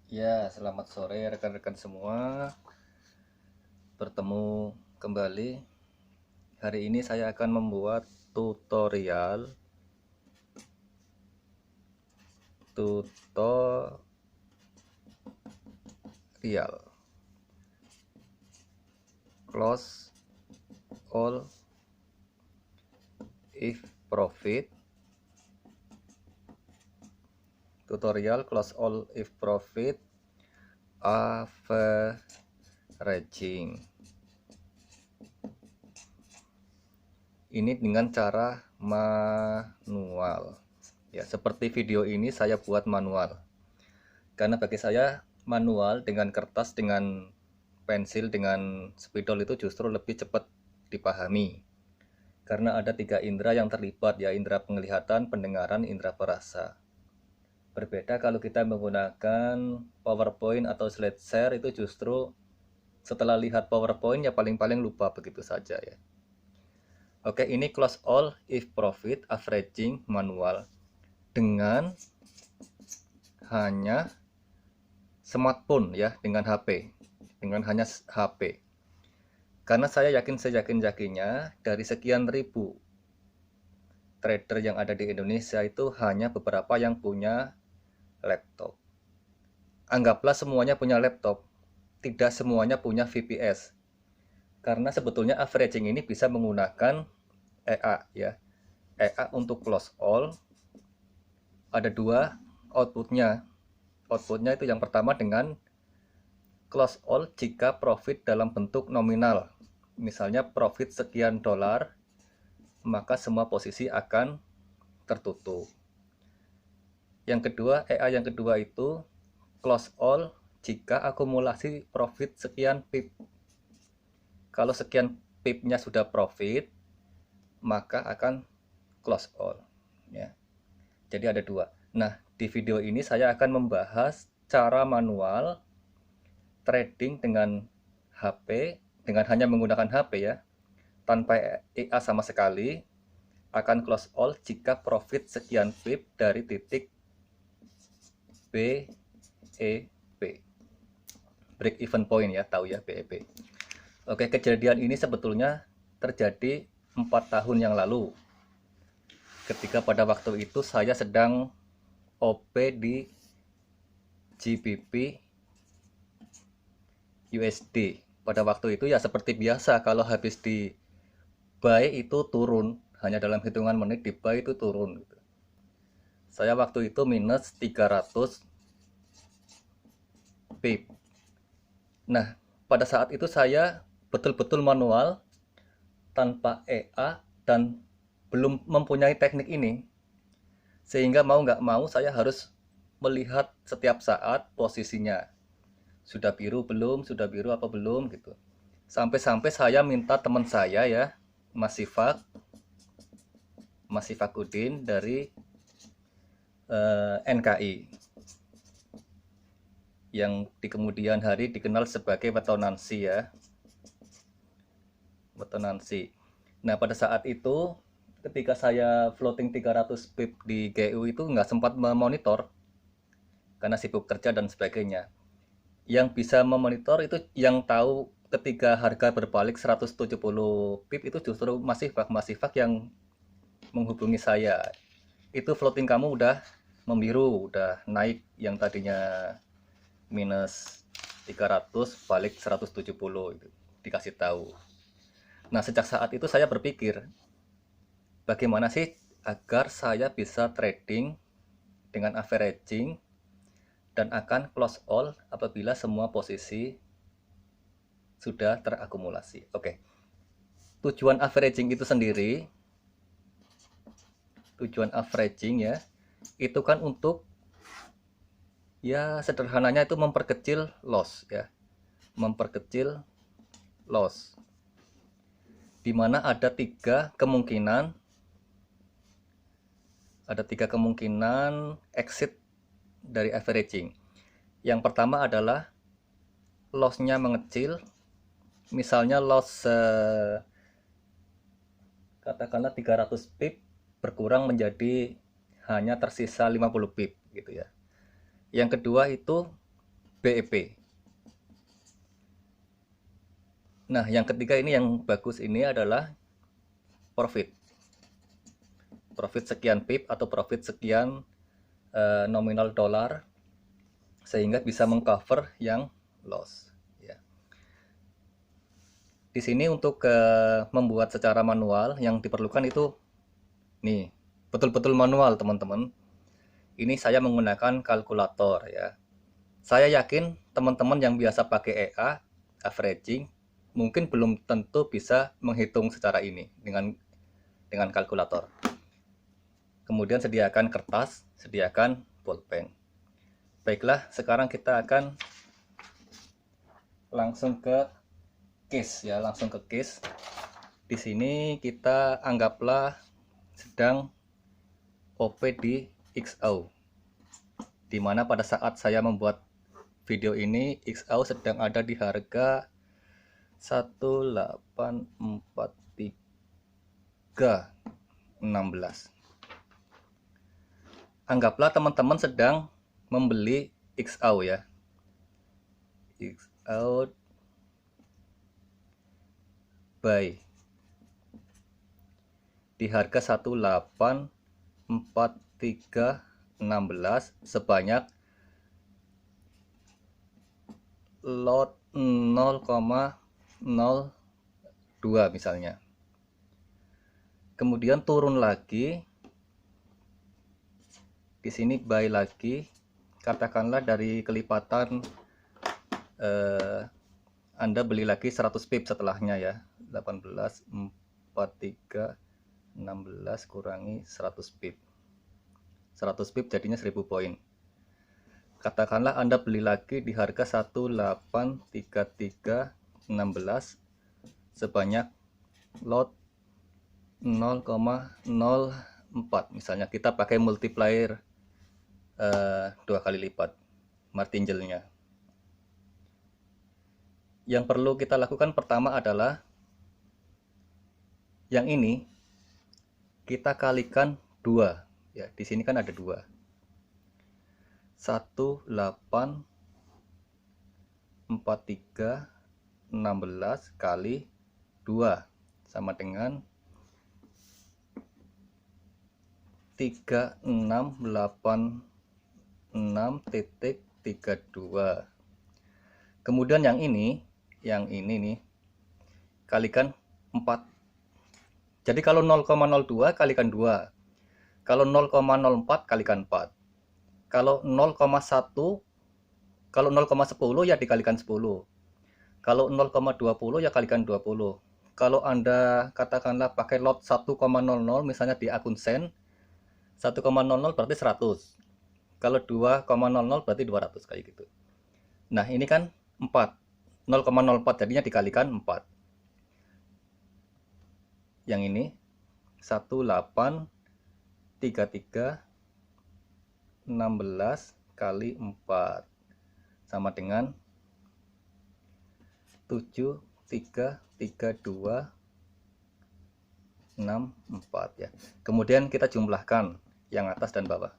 Ya, selamat sore rekan-rekan semua. Bertemu kembali. Hari ini saya akan membuat tutorial close all if profit. Tutorial close all if profit averaging. Ini dengan cara manual. Ya, seperti video ini saya buat manual. Karena bagi saya manual dengan kertas, dengan pensil, dengan spidol itu justru lebih cepat dipahami. Karena ada 3 indera yang terlibat, ya, indera penglihatan, pendengaran, indera perasa. Berbeda kalau kita menggunakan PowerPoint atau slide share, itu justru setelah lihat PowerPoint ya paling-paling lupa begitu saja ya. Oke, ini close all if profit averaging manual dengan hanya smartphone ya, dengan HP, dengan hanya HP. Karena saya yakin seyakin-yakinnya dari sekian ribu trader yang ada di Indonesia itu hanya beberapa yang punya laptop. Anggaplah semuanya punya laptop, tidak semuanya punya VPS. Karena sebetulnya averaging ini bisa menggunakan EA ya. EA untuk close all ada dua outputnya. Outputnya itu yang pertama dengan close all jika profit dalam bentuk nominal. Misalnya profit sekian dolar, maka semua posisi akan tertutup. Yang kedua, EA yang kedua itu close all jika akumulasi profit sekian pip. Kalau sekian pipnya sudah profit, maka akan close all ya. Jadi ada dua. Nah, di video ini saya akan membahas cara manual trading dengan HP, dengan hanya menggunakan HP ya, tanpa EA sama sekali, akan close all jika profit sekian pip dari titik BEP, break even point ya, tahu ya BEP. Oke, kejadian ini sebetulnya terjadi 4 tahun yang lalu, ketika pada waktu itu saya sedang OP di GBP USD. Pada waktu itu ya seperti biasa, kalau habis di buy itu turun, hanya dalam hitungan menit di buy itu turun gitu. Saya waktu itu minus 300 pip. Nah, pada saat itu saya betul-betul manual tanpa EA dan belum mempunyai teknik ini, sehingga mau nggak mau saya harus melihat setiap saat posisinya. Sudah biru belum, sudah biru apa belum gitu. Sampai-sampai saya minta teman saya ya, Mas Sifakudin dari NKI, yang di kemudian hari dikenal sebagai Wetonansi ya. Wetonansi. Nah, pada saat itu ketika saya floating 300 pip di GU itu nggak sempat memonitor karena sibuk kerja dan sebagainya. Yang bisa memonitor itu yang tahu ketika harga berbalik 170 pip itu justru Mas Sifak yang menghubungi saya. Itu floating kamu udah membiru, udah naik, yang tadinya minus 300 balik 170 itu dikasih tahu. Nah, sejak saat itu saya berpikir, bagaimana sih agar saya bisa trading dengan averaging dan akan close all apabila semua posisi sudah terakumulasi. Oke. Tujuan averaging itu sendiri, tujuan averaging ya, itu kan untuk, ya sederhananya itu memperkecil loss ya. Memperkecil loss. Di mana ada tiga kemungkinan exit dari averaging. Yang pertama adalah loss-nya mengecil, misalnya loss katakanlah 300 pip berkurang menjadi hanya tersisa 50 pip gitu ya. Yang kedua itu BEP. Nah, yang ketiga ini yang bagus ini adalah profit. Profit sekian pip atau profit sekian nominal dolar, sehingga bisa mengcover yang loss. Ya. Di sini untuk membuat secara manual yang diperlukan itu nih, betul-betul manual teman-teman. Ini saya menggunakan kalkulator ya. Saya yakin teman-teman yang biasa pakai EA, averaging, mungkin belum tentu bisa menghitung secara ini dengan kalkulator. Kemudian sediakan kertas, sediakan pulpen. Baiklah, sekarang kita akan langsung ke case ya, langsung ke case. Di sini kita anggaplah sedang OP di XAU. Dimana pada saat saya membuat video ini XAU sedang ada di harga 1843.16. Anggaplah teman-teman sedang membeli XAU ya. XAU buy di harga 1843.16 sebanyak lot 0,02 misalnya. Kemudian turun lagi. Di sini buy lagi. Katakanlah dari kelipatan Anda beli lagi 100 pip setelahnya ya. 1843.16 kurangi 100 pip. 100 pip jadinya 1000 poin. Katakanlah Anda beli lagi di harga 1833.16 sebanyak lot 0,04. Misalnya kita pakai multiplier 2 kali lipat martingale-nya. Yang perlu kita lakukan pertama adalah yang ini kita kalikan 2 ya. Di sini kan ada 2. 1843.16 kali 2 sama dengan 3686.32. Kemudian yang ini nih kalikan 4. Jadi kalau 0,02 kalikan 2. Kalau 0,04 kalikan 4. Kalau 0,1 kalau 0,10 ya dikalikan 10. Kalau 0,20 ya kalikan 20. Kalau Anda katakanlah pakai lot 1,00 misalnya di akun sen, 1,00 berarti 100. Kalau 2,00 berarti 200 kayak gitu. Nah, ini kan 4. 0,04 jadinya dikalikan 4. Yang ini 1833.16 kali 4 sama dengan 733264 ya. Kemudian kita jumlahkan yang atas dan bawah.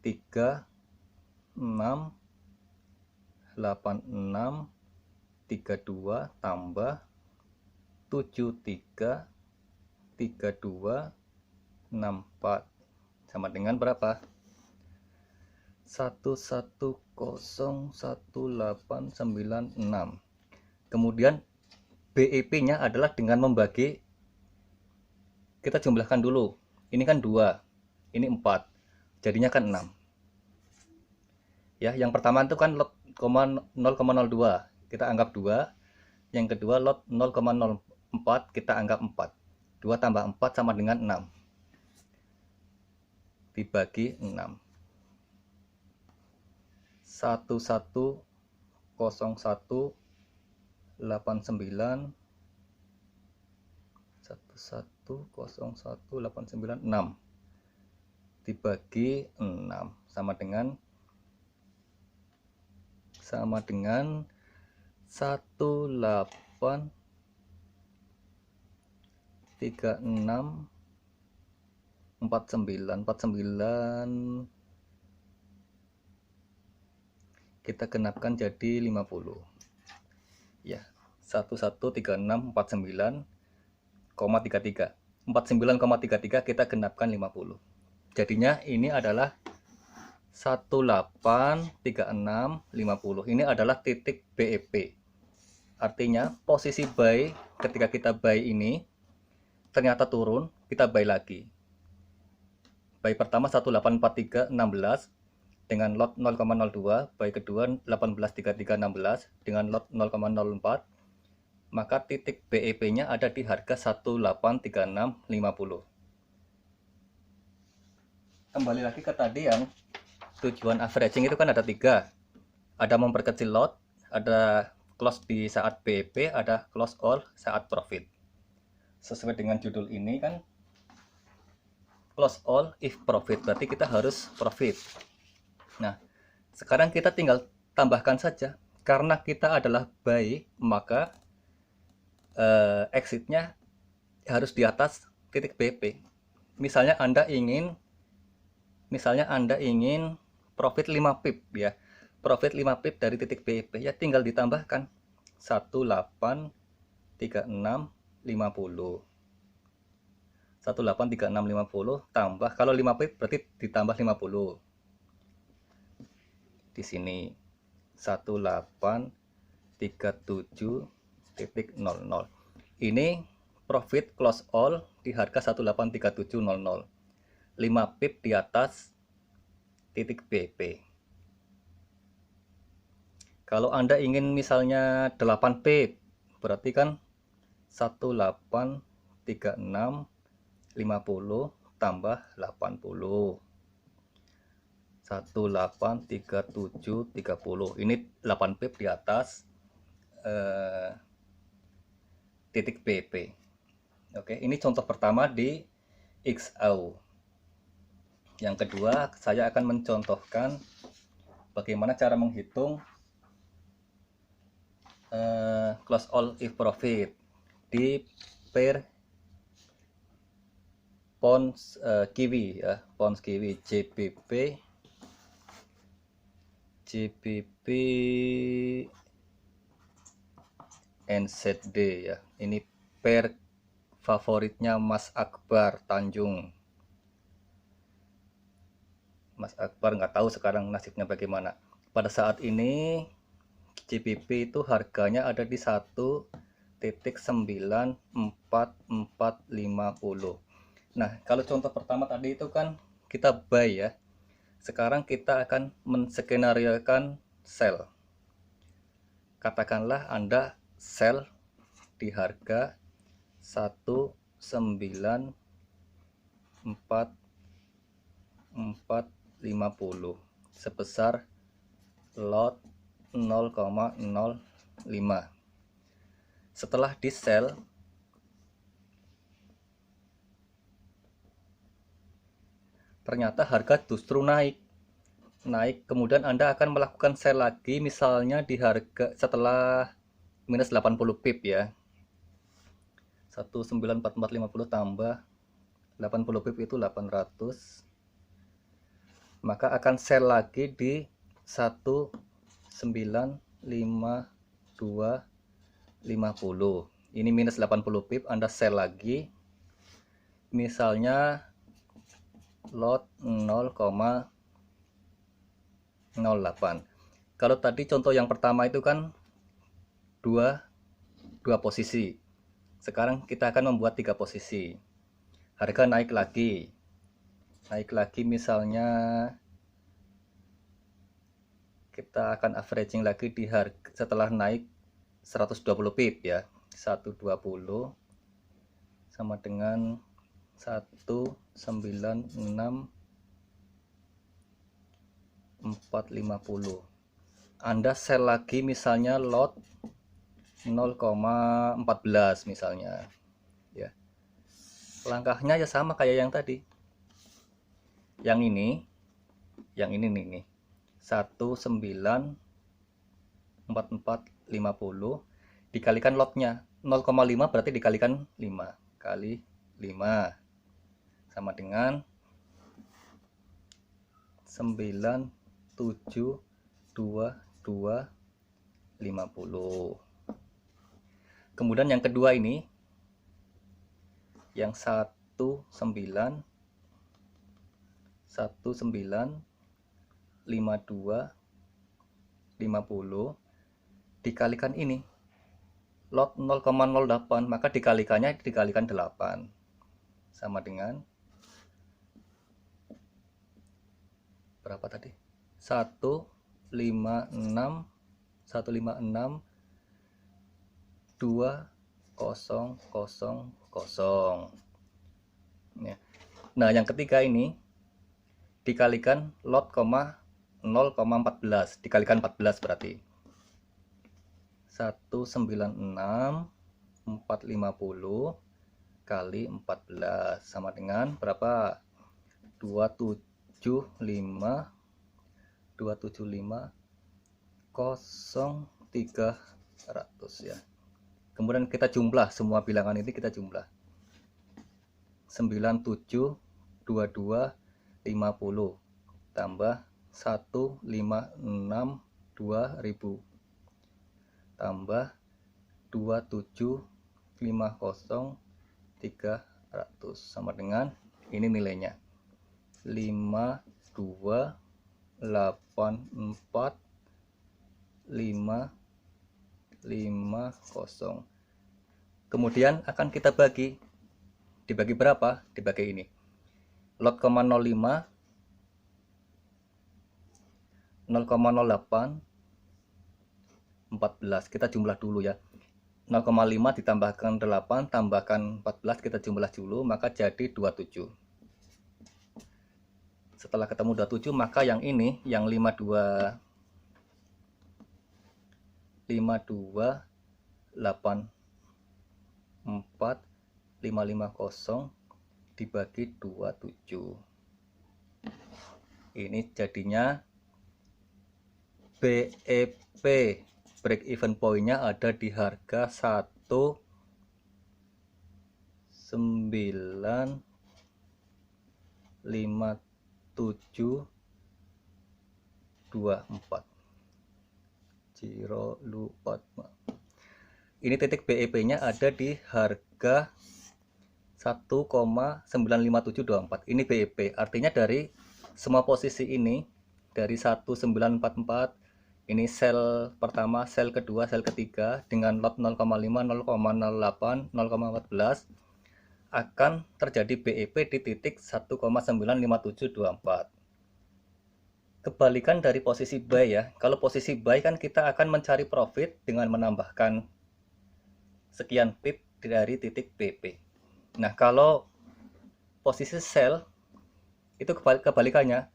368632 tambah 733264 sama dengan berapa? 11011896. Kemudian BEP-nya adalah dengan membagi, kita jumlahkan dulu. Ini kan 2, ini 4, jadinya kan 6. Ya, yang pertama itu kan lot 0,02, kita anggap 2. Yang kedua lot 0,04, kita anggap 4. 2 tambah 4 sama dengan 6. Dibagi 6. 110189 110189 dibagi 6 sama dengan 183649 kita genapkan jadi 50 ya. 113649,33 49,33 kita genapkan 50. Jadinya ini adalah 183650. Ini adalah titik BEP. Artinya posisi buy ketika kita buy ini ternyata turun, kita buy lagi. Buy pertama 184316 dengan lot 0,02, buy kedua 183316 dengan lot 0,04. Maka titik BEP-nya ada di harga 183650. Kembali lagi ke tadi yang tujuan averaging itu kan ada 3. Ada memperkecil lot, ada close di saat BEP, ada close all saat profit. Sesuai dengan judul ini kan close all if profit, berarti kita harus profit. Nah, sekarang kita tinggal tambahkan saja. Karena kita adalah buy, maka exitnya harus di atas titik BEP. Misalnya Anda ingin profit 5 pip ya. Profit 5 pip dari titik BEP ya, tinggal ditambahkan 183650. 183650 tambah, kalau 5 pip berarti ditambah 50. Di sini 1837.00. Ini profit close all di harga 1837.00. 5 pip di atas titik BEP. Kalau Anda ingin misalnya 8 pip, berarti kan 183650 tambah 80. 183730. Ini 8 pip di atas titik BEP. Oke, ini contoh pertama di XAU. Yang kedua, saya akan mencontohkan bagaimana cara menghitung close all if profit di pair Pons Kiwi ya, Pons Kiwi JBP NZD ya. Ini pair favoritnya Mas Akbar Tanjung. Mas Akbar nggak tahu sekarang nasibnya bagaimana. Pada saat ini JBP itu harganya ada di 1.94450. Nah, kalau contoh pertama tadi itu kan kita buy ya. Sekarang kita akan menskenariokan sell. Katakanlah Anda sell di harga 1.94450 sebesar lot 0,05. Setelah di sell, ternyata harga justru naik, kemudian Anda akan melakukan sell lagi, misalnya di harga setelah minus 80 pip ya, 1.94450 tambah 80 pip itu 800, maka akan sell lagi di 1.95250. Ini minus 80 pip, Anda sell lagi, misalnya lot 0,08. Kalau tadi contoh yang pertama itu kan dua posisi. Sekarang kita akan membuat 3 posisi. Harga naik lagi misalnya kita akan averaging lagi di harga setelah naik 120 pip ya. 120 sama dengan 196.450. Anda sell lagi misalnya lot 0,14 misalnya ya. Langkahnya ya sama kayak yang tadi. Yang ini nih 1.94450 dikalikan lotnya 0,5, berarti dikalikan 5 kali 5 sama dengan 9727. 250. Kemudian yang kedua ini yang 1952 50 dikalikan ini lot 0,08, maka dikalikannya dikalikan 8 sama dengan berapa tadi? 156 2000. Ya. Nah, yang ketiga ini dikalikan lot, 0,14, dikalikan 14 berarti 196450 kali 14 sama dengan berapa? 275 0,300 ya. Kemudian kita jumlah semua bilangan ini, kita jumlah 972250 tambah 1562.000 tambah 2750300 sama dengan ini nilainya 5284550. Kemudian akan kita dibagi berapa? Dibagi ini lot, 0,05 0,08 14, kita jumlah dulu ya. 0,5 ditambahkan 8 tambahkan 14, kita jumlah dulu, maka jadi 27. Setelah ketemu 27, maka yang ini yang 5284550 dibagi 27. Ini jadinya BEP, break even point-nya ada di harga 195724. Ini titik BEP-nya ada di harga 1,95724. Ini BEP, artinya dari semua posisi ini, dari 1944, ini sel pertama, sel kedua, sel ketiga dengan lot 0,5, 0,08, 0,14 akan terjadi BEP di titik 1,95724. Kebalikan dari posisi buy ya. Kalau posisi buy kan kita akan mencari profit dengan menambahkan sekian pip dari titik BP. Nah, kalau posisi sell itu kebalikannya.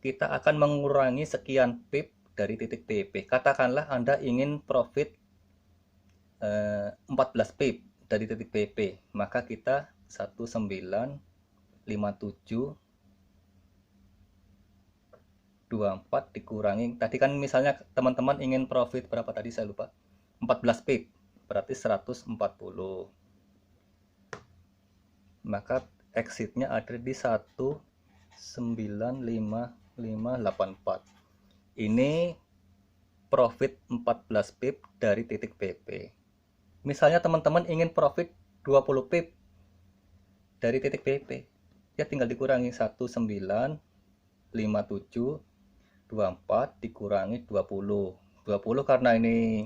Kita akan mengurangi sekian pip dari titik BP. Katakanlah Anda ingin profit 14 pip dari titik BP, maka kita 195724 dikurangi. Tadi kan misalnya teman-teman ingin profit berapa tadi, saya lupa. 14 pip, berarti 140. Maka exitnya ada di 195584. Ini profit 14 pip dari titik BP. Misalnya teman-teman ingin profit 20 pip dari titik BP, ya tinggal dikurangi 195724 dikurangi 20. 20 karena ini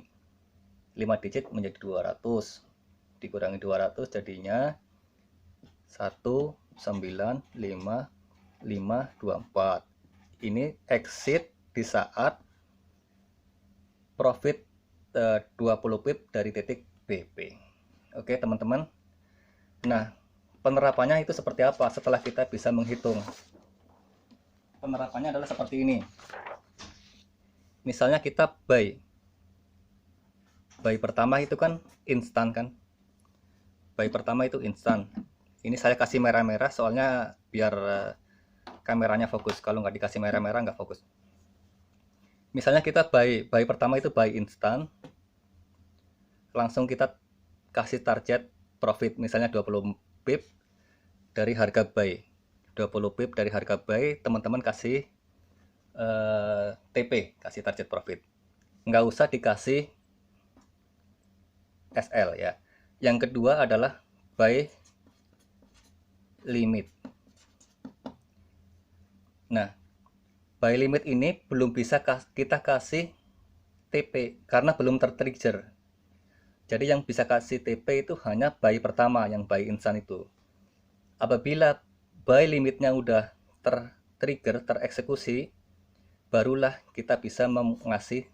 5 digit menjadi 200. Dikurangi 200 jadinya 19554. Ini exit di saat profit 20 pip dari titik BP. Oke teman-teman. Nah, penerapannya itu seperti apa setelah kita bisa menghitung? Penerapannya adalah seperti ini. Misalnya kita buy pertama itu kan instan kan. Buy pertama itu instan. Ini saya kasih merah-merah soalnya biar kameranya fokus. Kalau nggak dikasih merah-merah nggak fokus. Misalnya kita buy pertama itu buy instan, langsung kita kasih target profit misalnya 20 pip dari harga buy. 20 pip dari harga buy, teman-teman kasih TP, kasih target profit. Nggak usah dikasih SL ya. Yang kedua adalah buy limit. Nah, buy limit ini belum bisa kita kasih TP karena belum tertrigger. Jadi yang bisa kasih TP itu hanya buy pertama, yang buy instan itu. Apabila buy limitnya udah tertrigger, tereksekusi, barulah kita bisa mengasih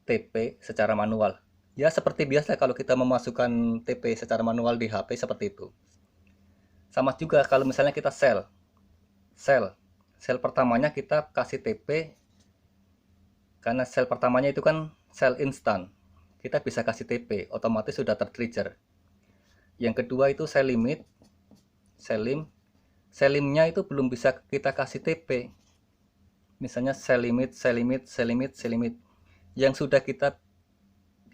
TP secara manual. Ya seperti biasa kalau kita memasukkan TP secara manual di HP seperti itu. Sama juga kalau misalnya kita sell pertamanya kita kasih TP, karena sell pertamanya itu kan sell instan, kita bisa kasih TP, otomatis sudah tertrigger. Yang kedua itu sell limnya itu belum bisa kita kasih TP, misalnya sell limit.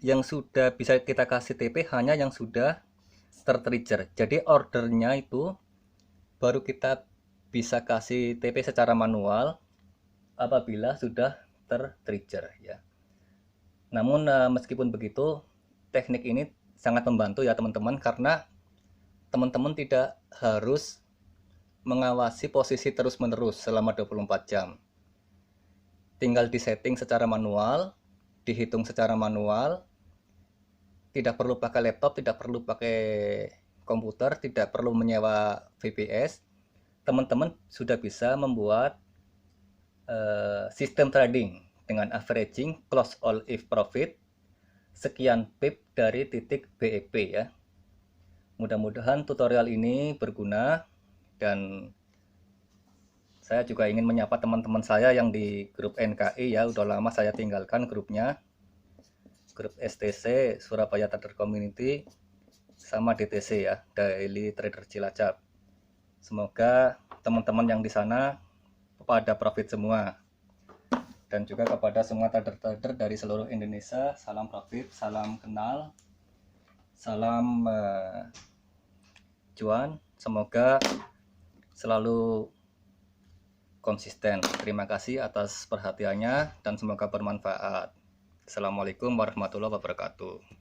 Yang sudah bisa kita kasih TP hanya yang sudah tertrigger. Jadi ordernya itu baru kita bisa kasih TP secara manual apabila sudah tertrigger ya. Namun meskipun begitu, teknik ini sangat membantu ya teman-teman, karena teman-teman tidak harus mengawasi posisi terus-menerus selama 24 jam. Tinggal disetting secara manual, dihitung secara manual, tidak perlu pakai laptop, tidak perlu pakai komputer, tidak perlu menyewa VPS. Teman-teman sudah bisa membuat sistem trading dengan averaging close all if profit sekian pip dari titik BEP ya. Mudah-mudahan tutorial ini berguna, dan saya juga ingin menyapa teman-teman saya yang di grup NKI ya. Udah lama saya tinggalkan grupnya, grup STC Surabaya Trader Community sama DTC ya, Daily Trader Cilacap. Semoga teman-teman yang di sana pada profit semua, dan juga kepada semua trader-trader dari seluruh Indonesia, salam profit, salam kenal, salam cuan. Semoga selalu konsisten. Terima kasih atas perhatiannya dan semoga bermanfaat. Assalamualaikum warahmatullahi wabarakatuh.